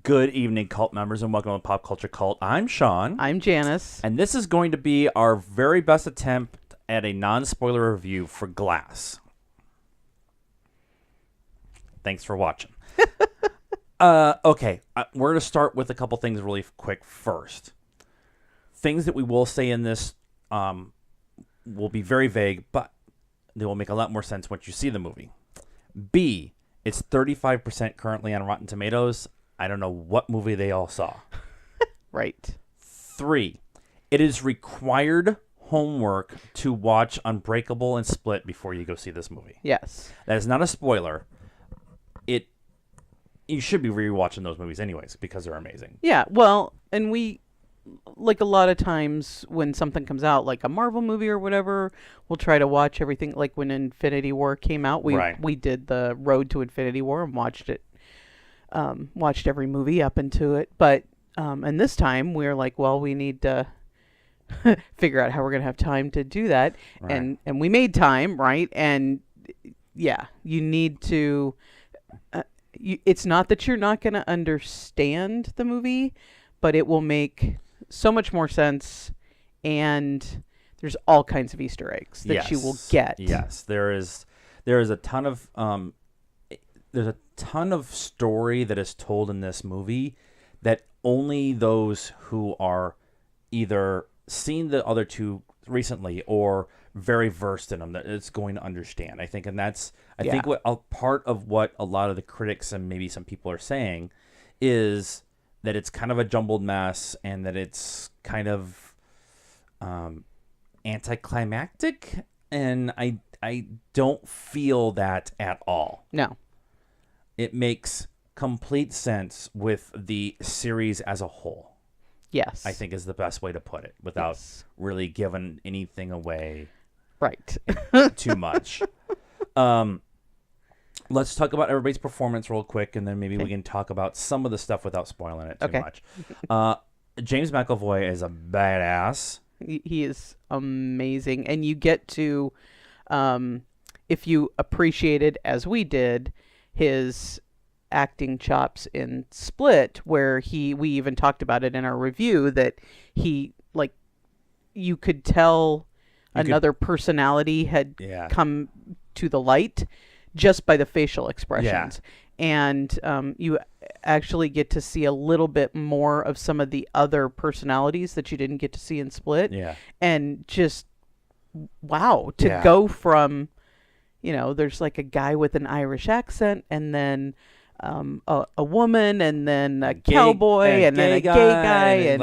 Good evening, cult members, and welcome to Pop Culture Cult. I'm Sean. I'm Janice. And this is going to be our very best attempt at a non-spoiler review for Glass. Thanks for watching. Okay, we're going to start with a couple things really quick first. Things that we will say in this will be very vague, but they will make a lot more sense once you see the movie. B, it's 35% currently on Rotten Tomatoes. I don't know what movie they all saw. Right. 3, it is required homework to watch Unbreakable and Split before you go see this movie. Yes. That is not a spoiler. You should be rewatching those movies anyways because they're amazing. Yeah, well, and we, like a lot of times when something comes out, like a Marvel movie or whatever, we'll try to watch everything. Like when Infinity War came out, we did the Road to Infinity War and watched it. Watched every movie up into it. But, and this time we're like, well, we need to figure out how we're going to have time to do that. Right. And we made time, right? And yeah, you need to... it's not that you're not going to understand the movie, but it will make so much more sense, and there's all kinds of Easter eggs that you will get. Yes, there is a ton of story that is told in this movie that only those who are either seen the other two recently or very versed in them that it's going to understand. I think, and that's think what a part of what a lot of the critics and maybe some people are saying is that it's kind of a jumbled mess and that it's kind of anticlimactic, and I don't feel that at all. No. It makes complete sense with the series as a whole. Yes. I think is the best way to put it without really giving anything away. Right. Too much. Let's talk about everybody's performance real quick, and then maybe we can talk about some of the stuff without spoiling it too much. James McAvoy is a badass. He is amazing. And you get to, if you appreciated, as we did, his acting chops in Split, where we even talked about it in our review, that he, like, you could tell another personality had come to the light just by the facial expressions. And you actually get to see a little bit more of some of the other personalities that you didn't get to see in Split. And just, wow, to go from, there's like a guy with an Irish accent, and then a woman, and then a cowboy, and then a gay guy, and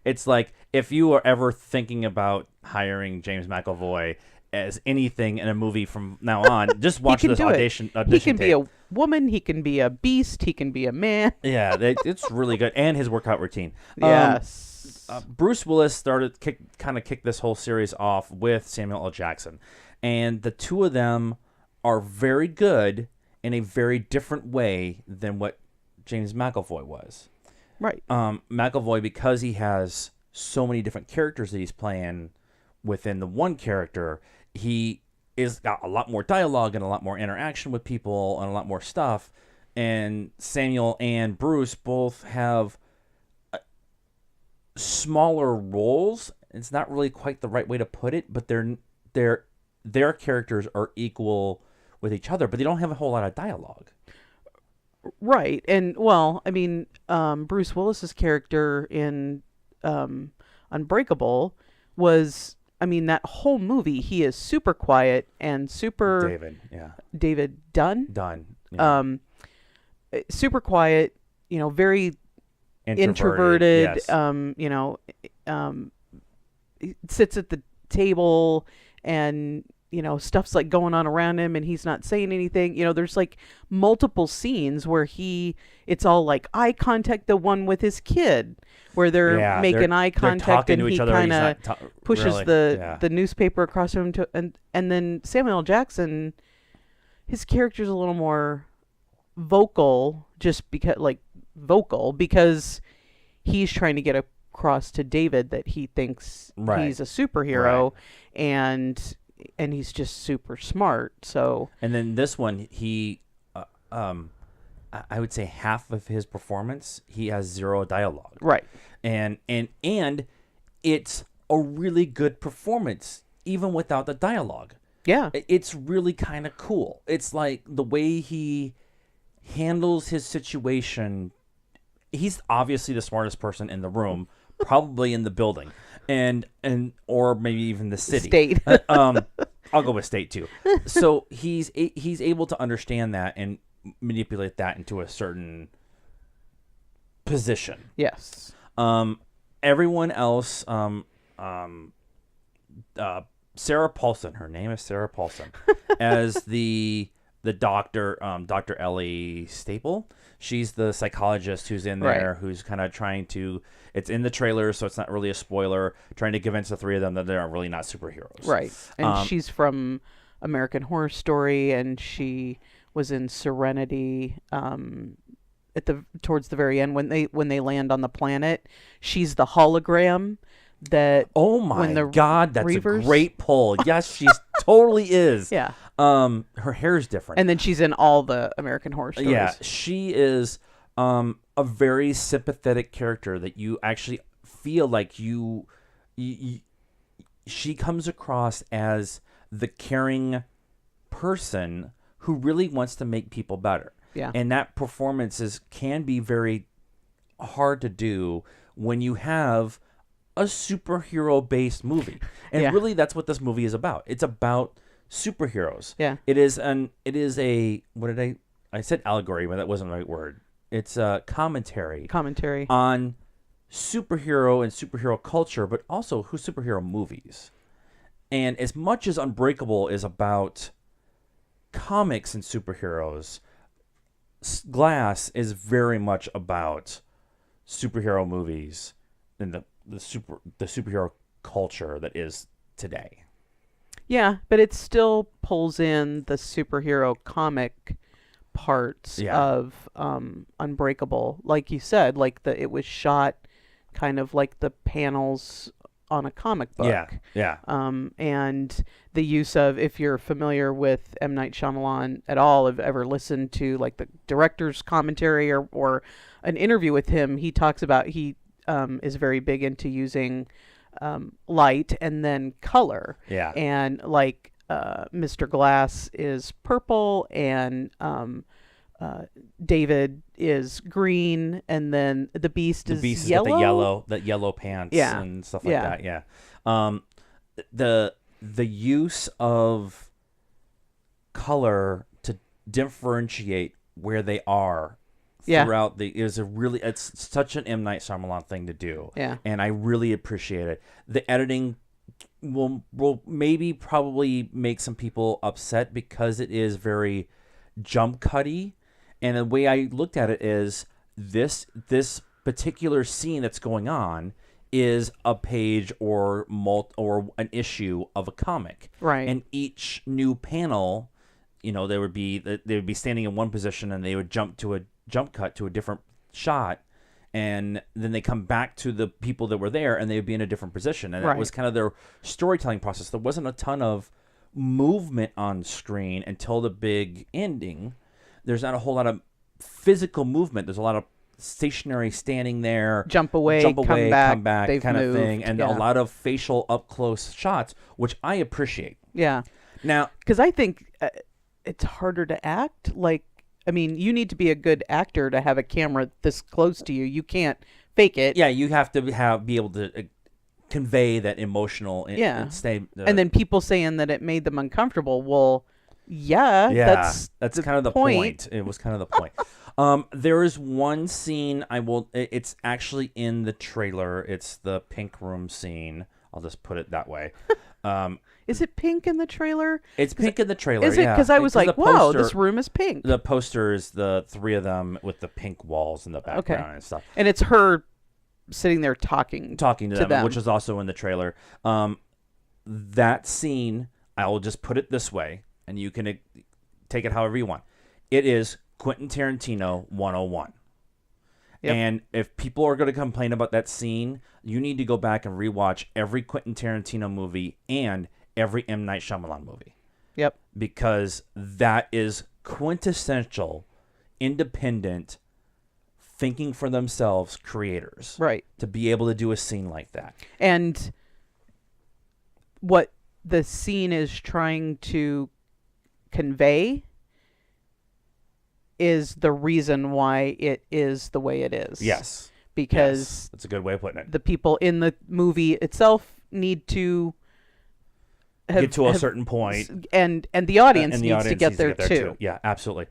it's like if you were ever thinking about hiring James McAvoy as anything in a movie from now on, just watch this audition. He can be a woman, he can be a beast, he can be a man. It's really good, and his workout routine. Yes. Bruce Willis kicked this whole series off with Samuel L. Jackson, and the two of them are very good in a very different way than what James McAvoy was. Right. McAvoy, because he has so many different characters that he's playing within the one character, he is got a lot more dialogue and a lot more interaction with people and a lot more stuff. And Samuel and Bruce both have smaller roles. It's not really quite the right way to put it, but their characters are equal with each other, but they don't have a whole lot of dialogue. Right. And, well, I mean, Bruce Willis's character in Unbreakable was, I mean, that whole movie, he is super quiet and super... David Dunn? Dunn. Yeah. Super quiet, very introverted. He sits at the table and... stuff's like going on around him and he's not saying anything. There's like multiple scenes where it's all like eye contact, the one with his kid where they're making eye contact and he kind of pushes the newspaper across to him and then Samuel L. Jackson, his character's a little more vocal because he's trying to get across to David that he thinks he's a superhero and he's just super smart. So, and then this one, he I would say half of his performance, he has zero dialogue. Right. And it's a really good performance, even without the dialogue. Yeah. It's really kind of cool. It's like the way he handles his situation. He's obviously the smartest person in the room, probably in the building, and or maybe even the city. State. I'll go with state too. So he's able to understand that and manipulate that into a certain position. Yes. Everyone else, Sarah Paulson. Her name is Sarah Paulson, as the doctor, Dr. Ellie Staple. She's the psychologist who's in there, who's kind of trying to. It's in the trailer, so it's not really a spoiler. Trying to convince the three of them that they're really not superheroes. Right. And she's from American Horror Story, and she was in Serenity. Towards the very end, when they land on the planet, she's the hologram that. Oh my God, that's a great pull. Yes, she totally is. Yeah. Her hair is different, and then she's in all the American Horror Stories. Yeah, she is a very sympathetic character that you actually feel like she comes across as the caring person who really wants to make people better. Yeah. And that performance can be very hard to do when you have a superhero-based movie. And really that's what this movie is about. It's about superheroes. Yeah. It is a I said allegory, but that wasn't the right word. It's a commentary on superhero and superhero culture, but also superhero movies. And as much as Unbreakable is about comics and superheroes, Glass is very much about superhero movies and the superhero culture that is today. Yeah, but it still pulls in the superhero comic parts of Unbreakable. Like you said, it was shot kind of like the panels on a comic book. Yeah. And the use of, if you're familiar with M. Night Shyamalan at all, have ever listened to like the director's commentary or an interview with him, he talks about he is very big into using light and then color. Yeah. And like Mr. Glass is purple and David is green, and then the Beast is yellow. The yellow pants and stuff like that. Yeah. The use of color to differentiate where they are throughout it's such an M. Night Shyamalan thing to do. Yeah. And I really appreciate it. The editing will probably make some people upset because it is very jump cutty. And the way I looked at it is this particular scene that's going on is a page or an issue of a comic. Right. And each new panel, they would be standing in one position and they would jump cut to a different shot, and then they come back to the people that were there and they would be in a different position. And that was kind of their storytelling process. There wasn't a ton of movement on screen until the big ending. There's not a whole lot of physical movement. There's a lot of stationary standing there, jump away, come back kind of thing, and a lot of facial up close shots, which I appreciate. Yeah. Now, because I think it's harder to act. You need to be a good actor to have a camera this close to you. You can't fake it. Yeah, you have to be able to convey that emotional. And stay. And then people saying that it made them uncomfortable. Well, that's kind of the point. It was kind of the point. There is one scene it's actually in the trailer. It's the pink room scene. I'll just put it that way. Is it pink in the trailer? It's pink in the trailer. Is it? Because I was like, wow, this room is pink. The poster is the three of them with the pink walls in the background and stuff. And it's her sitting there talking to them, which is also in the trailer. That scene, I will just put it this way, and you can take it however you want. It is Quentin Tarantino 101. Yep. And if people are going to complain about that scene, you need to go back and rewatch every Quentin Tarantino movie and every M. Night Shyamalan movie. Yep. Because that is quintessential independent, thinking for themselves creators. Right. To be able to do a scene like that. And what the scene is trying to convey is the reason why it is the way it is. Yes. Because yes. That's a good way of putting it. The people in the movie itself need to get to a certain point, and the audience needs to get there too. Yeah, absolutely.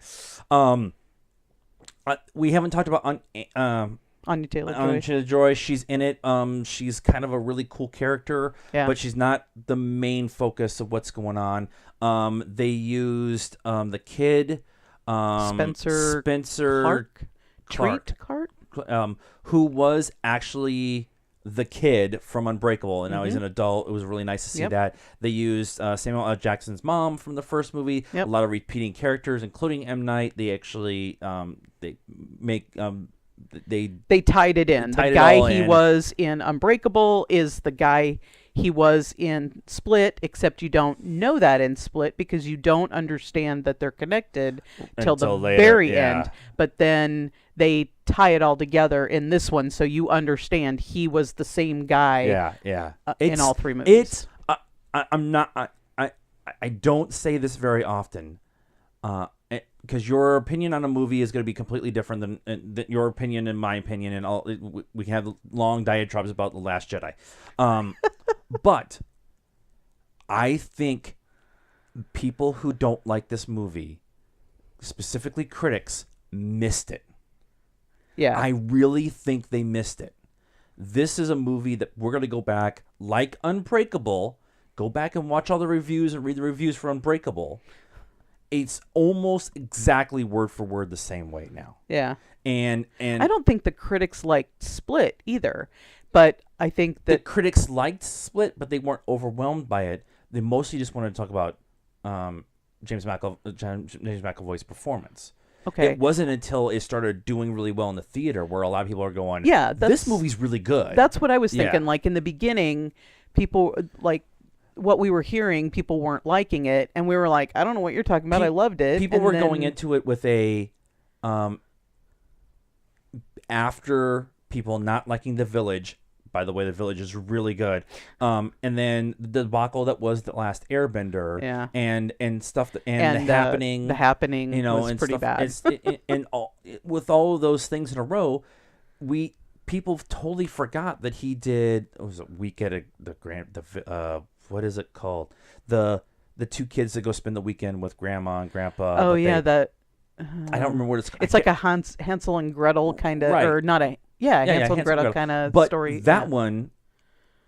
We haven't talked about Anya Taylor-Joy. She's in it. She's kind of a really cool character, but she's not the main focus of what's going on. They used the kid, Spencer Clark, who was actually the kid from Unbreakable, and now he's an adult. It was really nice to see that. They used Samuel L. Jackson's mom from the first movie. A lot of repeating characters, including M. Night. They actually they tied it in. The guy he was in Unbreakable is the guy he was in Split, except you don't know that in Split because you don't understand that they're connected till the later, very end. But then they tie it all together in this one, so you understand he was the same guy. In all three movies. I don't say this very often, because your opinion on a movie is going to be completely different than your opinion and my opinion, and all. We have long diatribes about The Last Jedi, but I think people who don't like this movie, specifically critics, missed it. Yeah, I really think they missed it. This is a movie that we're going to go back, like Unbreakable, go back and watch all the reviews and read the reviews for Unbreakable. It's almost exactly word for word the same way now. Yeah. And I don't think the critics liked Split either, but I think that the critics liked Split, but they weren't overwhelmed by it. They mostly just wanted to talk about James McAvoy's performance. Okay. It wasn't until it started doing really well in the theater where a lot of people are going, yeah, this movie's really good. That's what I was thinking. Like in the beginning, people like what we were hearing, people weren't liking it, and we were like, I don't know what you're talking about. I loved it. People were going into it with a after people not liking The Village. By the way, The Village is really good. And then the debacle that was The Last Airbender, and stuff, The Happening, you know, was and pretty stuff, bad. and with all of those things in a row, people totally forgot that he did. It was a week at what is it called? The two kids that go spend the weekend with grandma and grandpa. Oh yeah, that. I don't remember what it's called. It's like a Hansel and Gretel kind of, or not a. Yeah, Hansel and Gretel kind of story. But that one,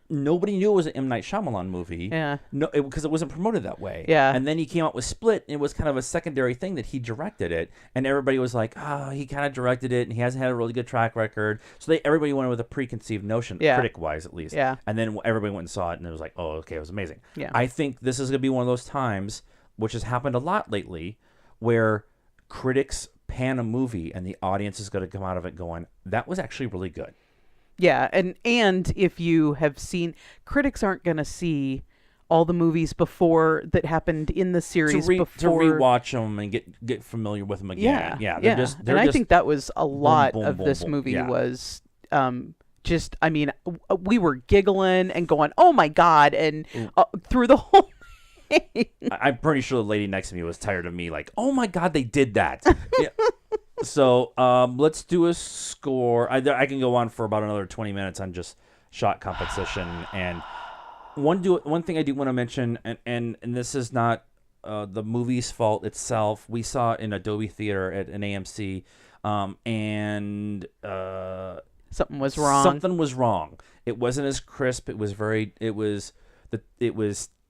nobody knew it was an M. Night Shyamalan movie. Yeah. No, because it wasn't promoted that way. Yeah. And then he came out with Split, and it was kind of a secondary thing that he directed it, and everybody was like, he kind of directed it, and he hasn't had a really good track record. So everybody went with a preconceived notion, critic-wise at least. Yeah. And then everybody went and saw it, and it was like, oh, okay, it was amazing. Yeah. I think this is going to be one of those times, which has happened a lot lately, where critics pan a movie, and the audience is going to come out of it going, that was actually really good. Yeah, and if you have seen, critics aren't going to see all the movies before that happened in the series to before rewatch them and get familiar with them again. I think that was a lot of this movie was just. I mean, we were giggling and going, "Oh my god!" and through the whole thing. I'm pretty sure the lady next to me was tired of me, like, "Oh my god, they did that." Yeah. So let's do a score. I can go on for about another 20 minutes on just shot composition. And one thing I do want to mention, and this is not the movie's fault itself. We saw it in Adobe Theater at an AMC, and something was wrong. Something was wrong. It wasn't as crisp. It was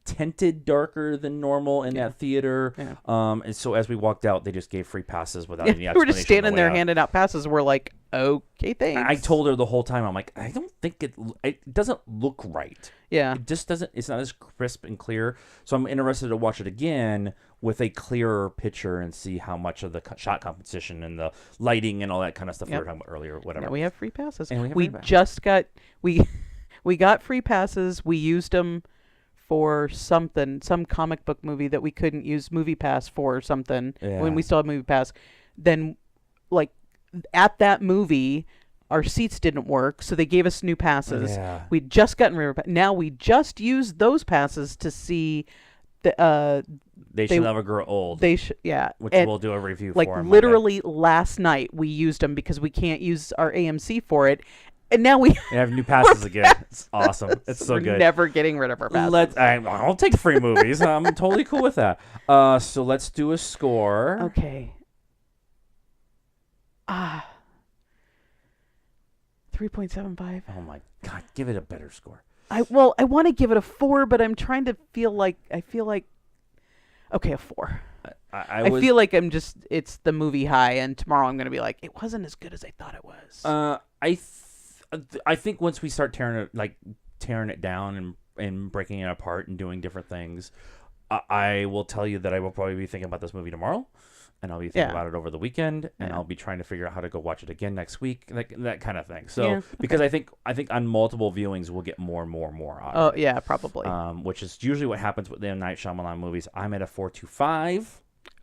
tinted darker than normal in that theater, and so as we walked out, they just gave free passes without any explanation. We were just standing there handing out passes. We're like, okay, thanks. I told her the whole time, I'm like, I don't think it doesn't look right. Yeah, it just doesn't. It's not as crisp and clear. So I'm interested to watch it again with a clearer picture and see how much of the shot composition and the lighting and all that kind of stuff we were talking about earlier. Whatever. Yeah, we have free passes. And we got free passes. We used them for some comic book movie that we couldn't use Movie Pass for or something when we still have Movie Pass. Then like at that movie, our seats didn't work, so they gave us new passes. Yeah. We'd just gotten now we just used those passes to see the They Shall Never Grow Old, yeah, which and we'll do a review like for on literally last night we used them because we can't use our AMC for it, and now we have new passes again. It's awesome. It's so we're good. never getting rid of our passes. I'll take free movies. I'm totally cool with that. So let's do a score. Okay. 3.75. Oh my God, give it a better score. I want to give it a 4, but I'm trying to feel like okay, a 4. I feel like it's the movie high, and tomorrow I'm going to be like, it wasn't as good as I thought it was. I think once we start tearing it down and breaking it apart and doing different things, I will tell you that I will probably be thinking about this movie tomorrow, and I'll be thinking about it over the weekend, and I'll be trying to figure out how to go watch it again next week, that kind of thing. So because I think on multiple viewings we'll get more and more and more out of it. Yeah, probably. Which is usually what happens with the M. Night Shyamalan movies. I'm at a 4.25.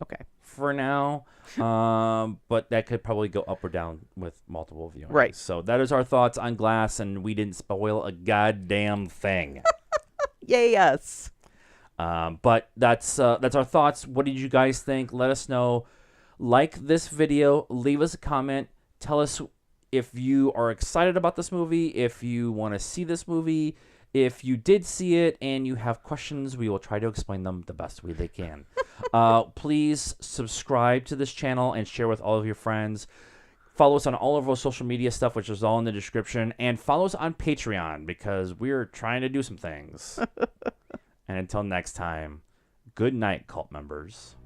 Okay. For now, but that could probably go up or down with multiple viewings. Right. So that is our thoughts on Glass, and we didn't spoil a goddamn thing. Yay, yes. But that's our thoughts. What did you guys think? Let us know. Like this video, leave us a comment. Tell us if you are excited about this movie, if you want to see this movie. If you did see it and you have questions, we will try to explain them the best way they can. Please subscribe to this channel and share with all of your friends. Follow us on all of our social media stuff, which is all in the description. And follow us on Patreon because we're trying to do some things. And until next time, good night, cult members.